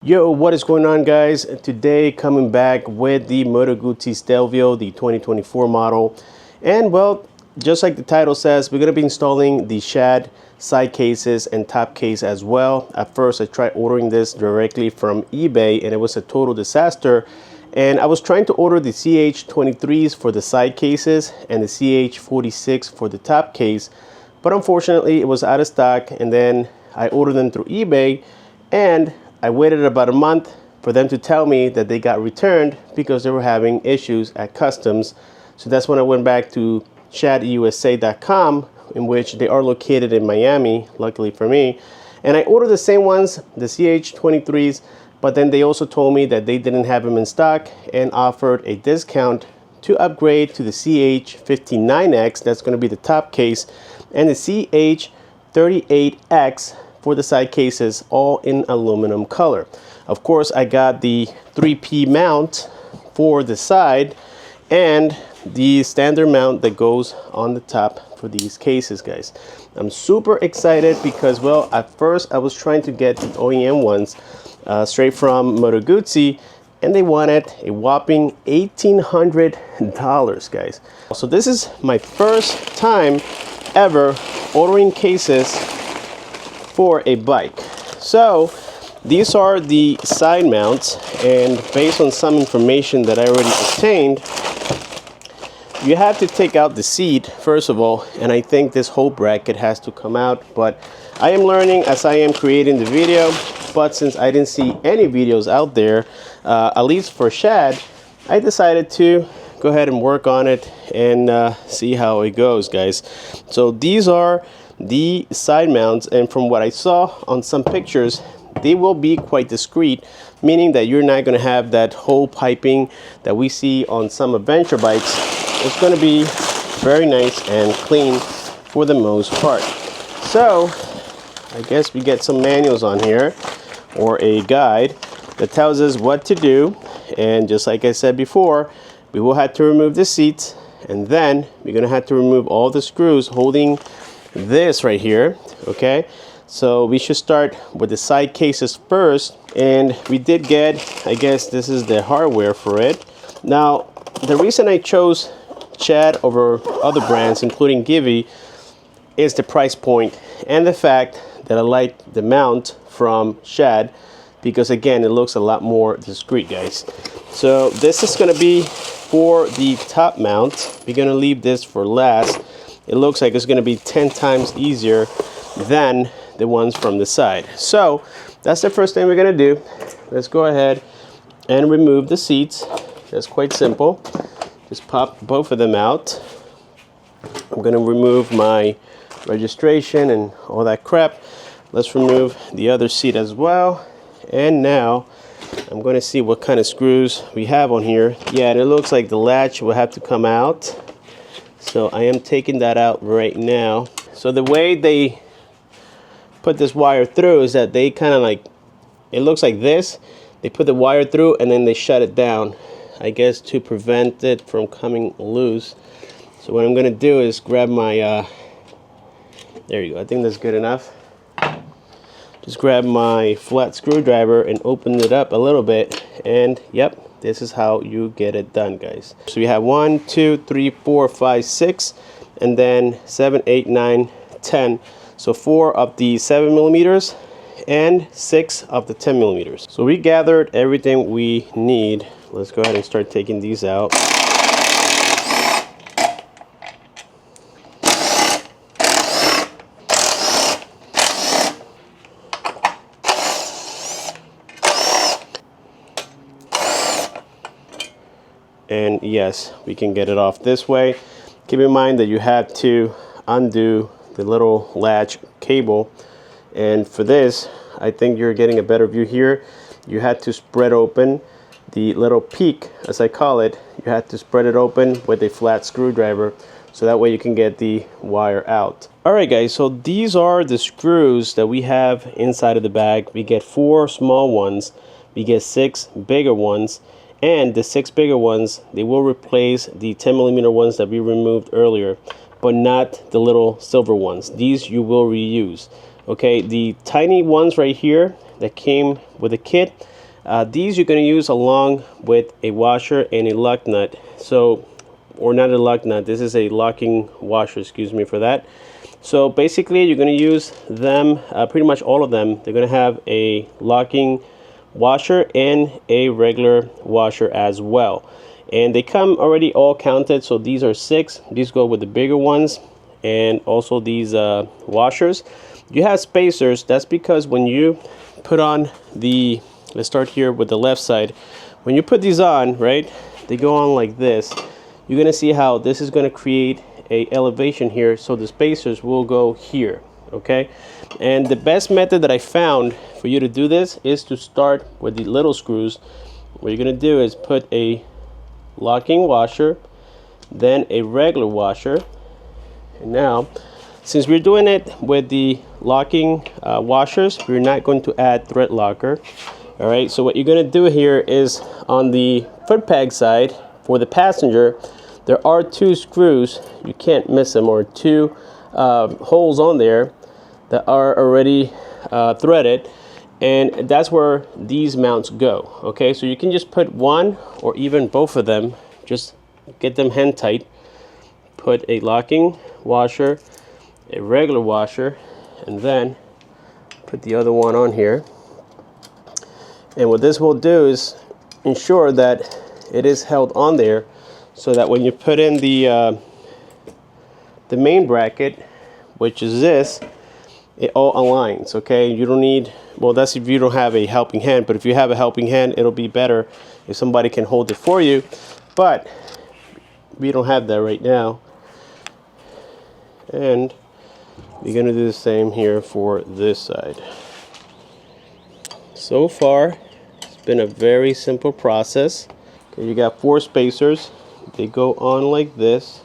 Yo, what is going on, guys? Today coming back with the Moto Guzzi Stelvio, the 2024 model. And well, just like the title says, we're going to be installing the Shad side cases and top case as well. At first I tried ordering this directly from eBay and it was a total disaster. And I was trying to order the SH23s for the side cases and the SH46 for the top case, but unfortunately it was out of stock. And then I ordered them through eBay, and I waited about a month for them to tell me that they got returned because they were having issues at customs. So that's when I went back to shadusa.com, in which they are located in Miami, luckily for me. And I ordered the same ones, the SH23s, but then they also told me that they didn't have them in stock and offered a discount to upgrade to the SH59X. That's going to be the top case, and the SH38X for the side cases, all in aluminum color. Of course, I got the 3P mount for the side and the standard mount that goes on the top for these cases, guys. I'm super excited because, well, at first I was trying to get the OEM ones straight from Moto Guzzi, and they wanted a whopping $1,800, guys. So this is my first time ever ordering cases for a bike. So these are the side mounts, and based on some information that I already obtained, you have to take out the seat first of all, and I think this whole bracket has to come out, but I am learning as I am creating the video. But since I didn't see any videos out there, at least for Shad, I decided to go ahead and work on it and see how it goes, guys. So these are the side mounts, and from what I saw on some pictures, they will be quite discreet, meaning that you're not going to have that whole piping that we see on some adventure bikes. It's going to be very nice and clean for the most part. So I guess we get some manuals on here, or a guide that tells us what to do. And just like I said before, we will have to remove the seats, and then we're going to have to remove all the screws holding this right here. Okay, so we should start with the side cases first, and we did get, I guess this is the hardware for it. Now the reason I chose Shad over other brands including Guzzi is the price point and the fact that I like the mount from Shad, because again it looks a lot more discreet, guys. So this is going to be for the top mount. We're going to leave this for last. It looks like it's going to be 10 times easier than the ones from the side. So that's the first thing we're going to do. Let's go ahead and remove the seats. That's quite simple. Just pop both of them out. I'm going to remove my registration and all that crap. Let's remove the other seat as well. And now I'm going to see what kind of screws we have on here. Yeah, and it looks like the latch will have to come out. So I am taking that out right now. So the way they put this wire through is that they kind of like, it looks like this. They put the wire through and then they shut it down, I guess to prevent it from coming loose. So what I'm going to do is grab my, there you go, I think that's good enough. Just grab my flat screwdriver and open it up a little bit, and yep, this is how you get it done, guys. So we have 1, 2, 3, 4, 5, 6, and then 7, 8, 9, 10. So 4 of the 7mm and 6 of the 10mm. So we gathered everything we need. Let's go ahead and start taking these out. And yes, we can get it off this way. Keep in mind that you have to undo the little latch cable, and for this I think you're getting a better view here. You had to spread open the little peak, as I call it. You had to spread it open with a flat screwdriver, so that way you can get the wire out. Alright guys, so these are the screws that we have inside of the bag. We get 4 small ones, we get 6 bigger ones, and the 6 bigger ones, they will replace the 10mm ones that we removed earlier, but not the little silver ones. These you will reuse. Okay, the tiny ones right here, that came with the kit. These you're going to use along with a washer and a lock nut. So, or not a lock nut, this is a locking washer, excuse me for that. So basically you're going to use them, pretty much all of them. They're going to have a locking washer and a regular washer as well. And they come already all counted, so these are 6. These go with the bigger ones, and also these washers. You have spacers. That's because when you put on the, let's start here with the left side. When you put these on, right, they go on like this. You're going to see how this is going to create a elevation here, so the spacers will go here. Okay, and the best method that I found for you to do this is to start with the little screws. What you're going to do is put a locking washer, then a regular washer. And now, since we're doing it with the locking washers, we're not going to add thread locker. All right, so what you're going to do here is on the foot peg side for the passenger, there are 2 screws, you can't miss them, or 2 holes on there that are already threaded, and that's where these mounts go. Okay, so you can just put one or even both of them, just get them hand tight, put a locking washer, a regular washer, and then put the other one on here. And what this will do is ensure that it is held on there, so that when you put in the main bracket, which is this, it all aligns. Okay, you don't need, well, that's if you don't have a helping hand, but if you have a helping hand, it'll be better if somebody can hold it for you, but we don't have that right now. And we're gonna do the same here for this side. So far it's been a very simple process. Okay, you got 4 spacers. They go on like this.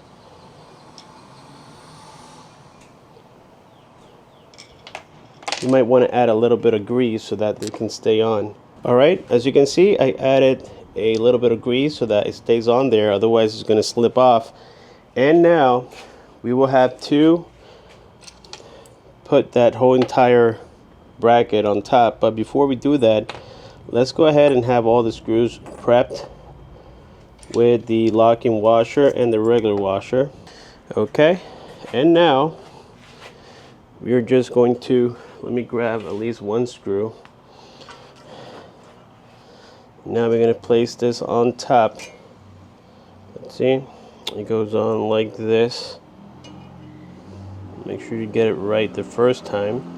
You might want to add a little bit of grease so that they can stay on. Alright, as you can see, I added a little bit of grease so that it stays on there, otherwise it's going to slip off. And now we will have to put that whole entire bracket on top. But before we do that, let's go ahead and have all the screws prepped with the locking washer and the regular washer. Okay, and now we're just going to, let me grab at least 1 screw. Now we're going to place this on top. Let's see, it goes on like this. Make sure you get it right the first time.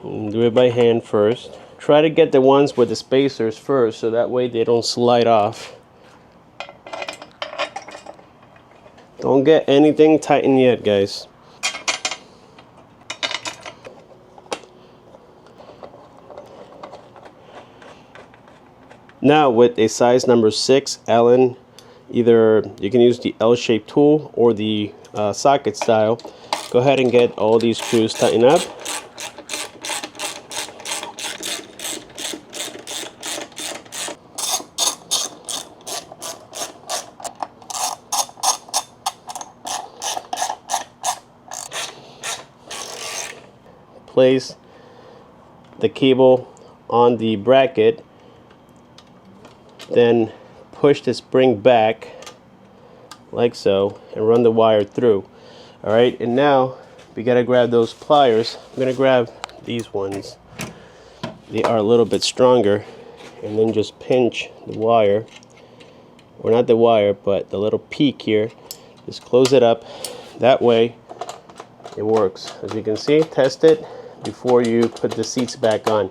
Do it by hand first. Try to get the ones with the spacers first, so that way they don't slide off. Don't get anything tightened yet, guys. Now with a size number 6 Allen, either you can use the L-shaped tool or the socket style. Go ahead and get all these screws tightened up. Place the cable on the bracket, then push the spring back like so and run the wire through. Alright, and now we gotta grab those pliers. I'm gonna grab these ones. They are a little bit stronger, and then just pinch the wire, or not the wire, but the little peak here. Just close it up. That way it works. As you can see, test it before you put the seats back on.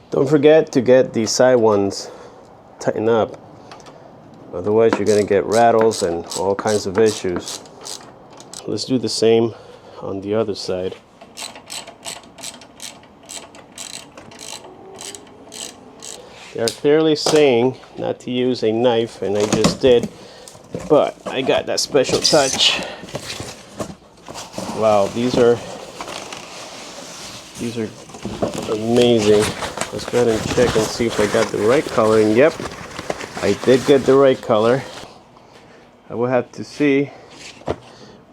Don't forget to get the side ones tightened up, otherwise you're going to get rattles and all kinds of issues. Let's do the same on the other side. They're clearly saying not to use a knife, and I just did, but I got that special touch. Wow, these are amazing. Let's go ahead and check and see if I got the right color. And yep, I did get the right color. I will have to see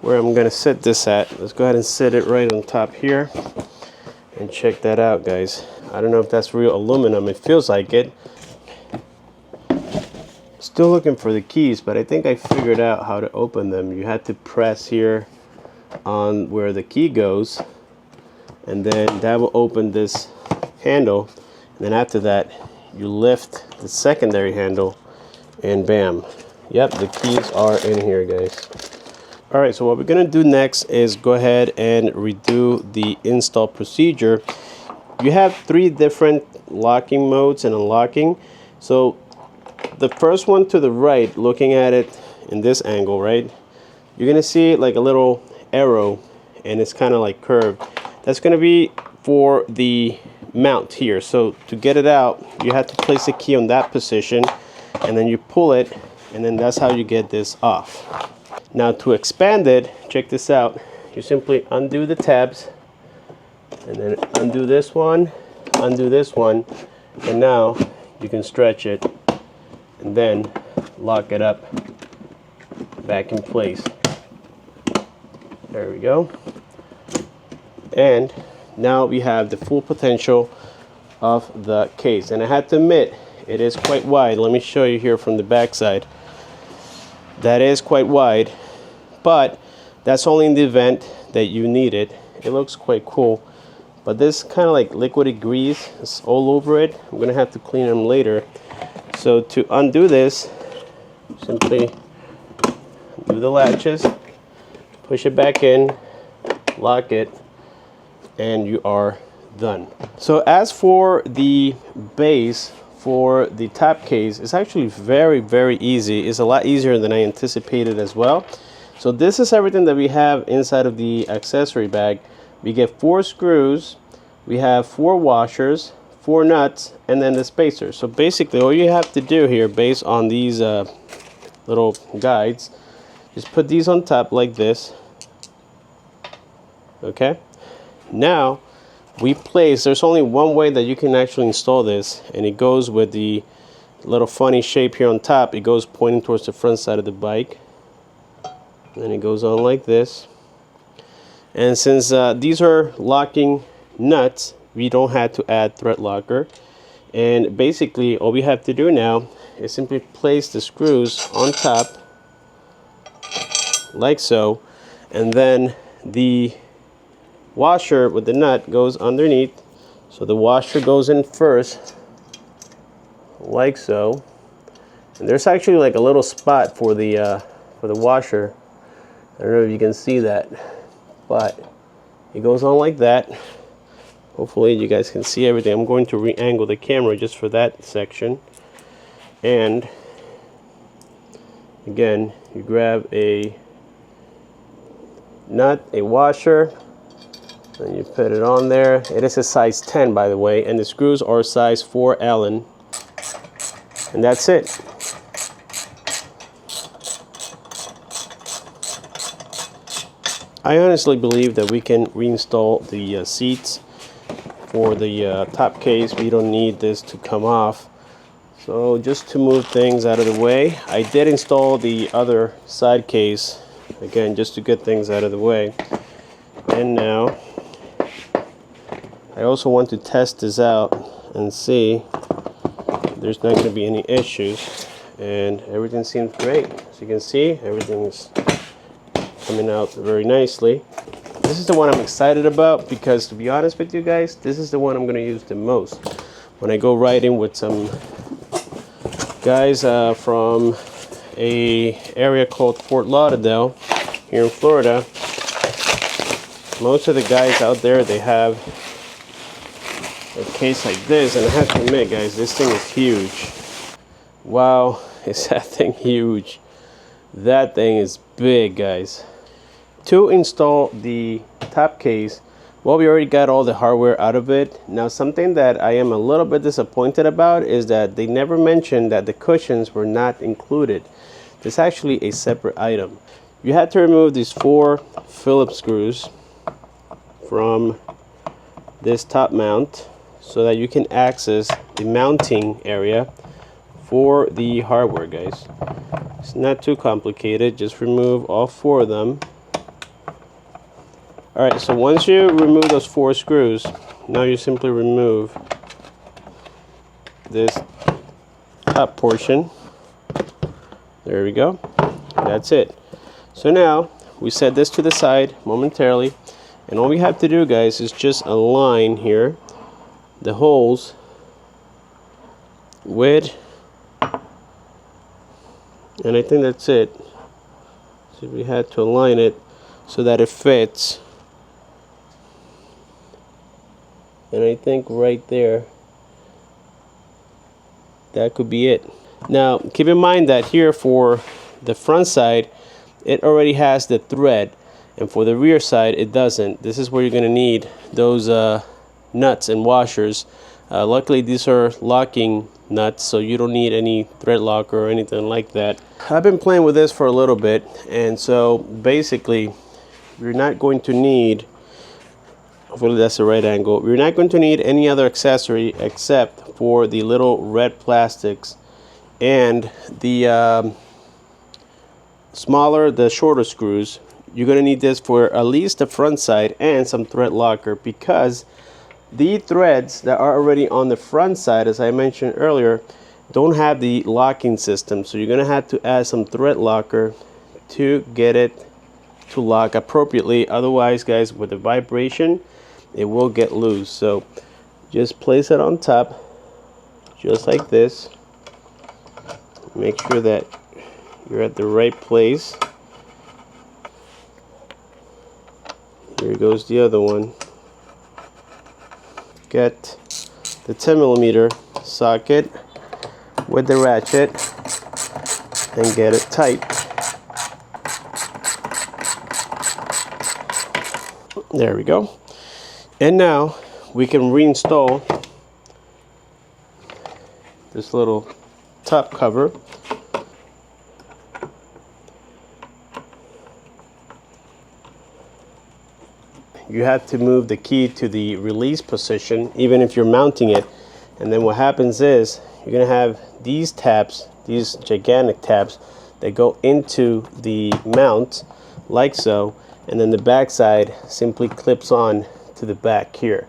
where I'm gonna sit this at. Let's go ahead and sit it right on top here and check that out, guys. I don't know if that's real aluminum. It feels like it. Still looking for the keys, but I think I figured out how to open them. You had to press here on where the key goes, and then that will open this handle, and then after that you lift the secondary handle and bam. Yep, the keys are in here, guys. Alright, so what we're gonna do next is go ahead and redo the install procedure. You have 3 different locking modes and unlocking. So the first one to the right, looking at it in this angle, right, you're gonna see like a little arrow and it's kind of like curved. That's gonna be for the mount here. So to get it out, you have to place the key on that position and then you pull it, and then that's how you get this off. Now to expand it, check this out. You simply undo the tabs and then undo this one, and now you can stretch it and then lock it up back in place. There we go. And now we have the full potential of the case. And I have to admit, it is quite wide. Let me show you here from the back side. That is quite wide, but that's only in the event that you need it. It looks quite cool, but this kind of like liquidy grease is all over it. I'm gonna have to clean them later. So to undo this, simply do the latches, push it back in, lock it, and you are done. So as for the base for the top case, it's actually very easy. It's a lot easier than I anticipated as well. So this is everything that we have inside of the accessory bag. We get 4 screws, we have 4 washers, 4 nuts, and then the spacer. So basically all you have to do here, based on these little guides, just put these on top like this. Okay, now we place, there's only one way that you can actually install this, and it goes with the little funny shape here on top. It goes pointing towards the front side of the bike, and it goes on like this. And since these are locking nuts, we don't have to add thread locker, and basically all we have to do now is simply place the screws on top like so, and then the washer with the nut goes underneath. So the washer goes in first like so, and there's actually like a little spot for the washer. I don't know if you can see that, but it goes on like that. Hopefully you guys can see everything. I'm going to re-angle the camera just for that section. And again, you grab a nut, a washer, and you put it on there. It is a size 10, by the way, and the screws are size 4 Allen, and that's it. I honestly believe that we can reinstall the seats for the top case. We don't need this to come off. So just to move things out of the way, I did install the other side case, again, just to get things out of the way. And now I also want to test this out and see if there's not going to be any issues, and everything seems great. As you can see, everything is coming out very nicely. This is the one I'm excited about because, to be honest with you guys, this is the one I'm going to use the most when I go riding with some guys from a area called Fort Lauderdale here in Florida. Most of the guys out there, they have a case like this, and I have to admit, guys, this thing is huge. Wow, is that thing huge. That thing is big, guys. To install the top case, well, we already got all the hardware out of it. Now, something that I am a little bit disappointed about is that they never mentioned that the cushions were not included. This is actually a separate item. You had to remove these 4 Phillips screws from this top mount so that you can access the mounting area for the hardware, guys. It's not too complicated. Just remove all 4 of them. Alright, so once you remove those 4 screws, now you simply remove this top portion. There we go. That's it. So now we set this to the side momentarily, and all we have to do, guys, is just align here the holes with, and I think that's it. So we had to align it so that it fits, and I think right there that could be it. Now keep in mind that here for the front side it already has the thread, and for the rear side it doesn't. This is where you're going to need those nuts and washers. Luckily these are locking nuts, so you don't need any thread locker or anything like that. I've been playing with this for a little bit, and so basically you're not going to need, hopefully that's the right angle, you're not going to need any other accessory except for the little red plastics and the the shorter screws. You're going to need this for at least the front side and some thread locker, because the threads that are already on the front side, as I mentioned earlier, don't have the locking system, so you're going to have to add some thread locker to get it to lock appropriately. Otherwise, guys, with the vibration it will get loose. So just place it on top just like this. Make sure that you're at the right place. Here goes the other one. Get the 10mm socket with the ratchet and get it tight. There we go. And now we can reinstall this little top cover. You have to move the key to the release position even if you're mounting it, and then what happens is you're gonna have these tabs, these gigantic tabs that go into the mount like so, and then the back side simply clips on to the back here.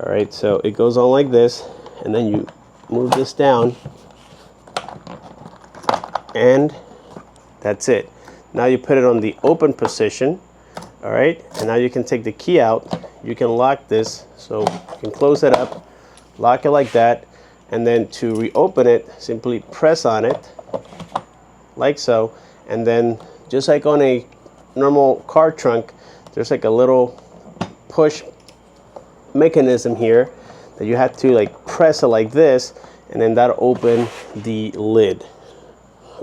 All right, so it goes on like this, and then you move this down, and that's it. Now you put it on the open position. All right, and now you can take the key out. You can lock this, so you can close it up, lock it like that, and then to reopen it, simply press on it like so, and then just like on a normal car trunk, there's like a little push mechanism here that you have to like press it like this, and then that'll open the lid.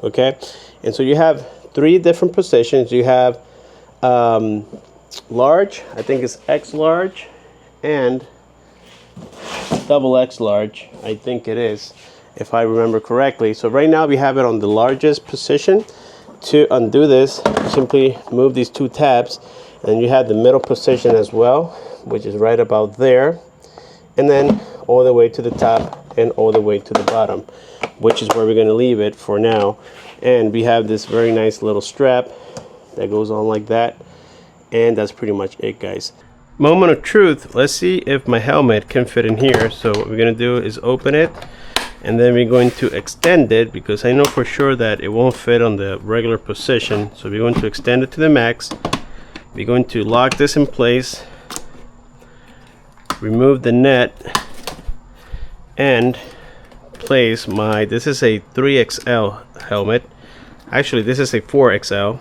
Okay, and so you have 3 different positions. You have large, I think it's X large, and double X large, I think it is, if I remember correctly. So right now we have it on the largest position. To undo this, simply move these 2 tabs, and you have the middle position as well, which is right about there, and then all the way to the top and all the way to the bottom, which is where we're going to leave it for now. And we have this very nice little strap that goes on like that, and that's pretty much it, guys. Moment of truth, let's see if my helmet can fit in here. So what we're going to do is open it, and then we're going to extend it, because I know for sure that it won't fit on the regular position. So we're going to extend it to the max. We're going to lock this in place, remove the net, and place my, this is a 3XL helmet. Actually, this is a 4XL.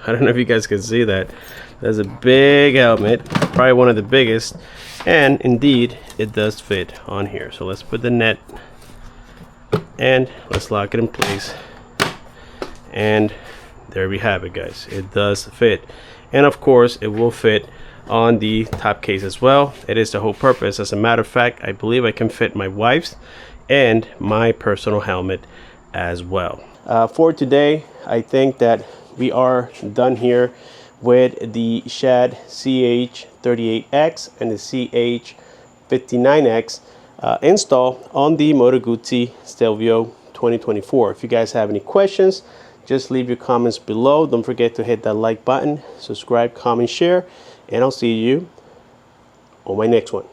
I don't know if you guys can see that. That's a big helmet, probably one of the biggest, and indeed it does fit on here. So let's put the net and let's lock it in place, and there we have it, guys. It does fit, and of course it will fit on the top case as well. It is the whole purpose. As a matter of fact, I believe I can fit my wife's and my personal helmet as well. For today, I think that we are done here with the Shad SH38X and the SH59X install on the Moto Guzzi Stelvio 2024. If you guys have any questions, just leave your comments below. Don't forget to hit that like button, subscribe, comment, share, and I'll see you on my next one.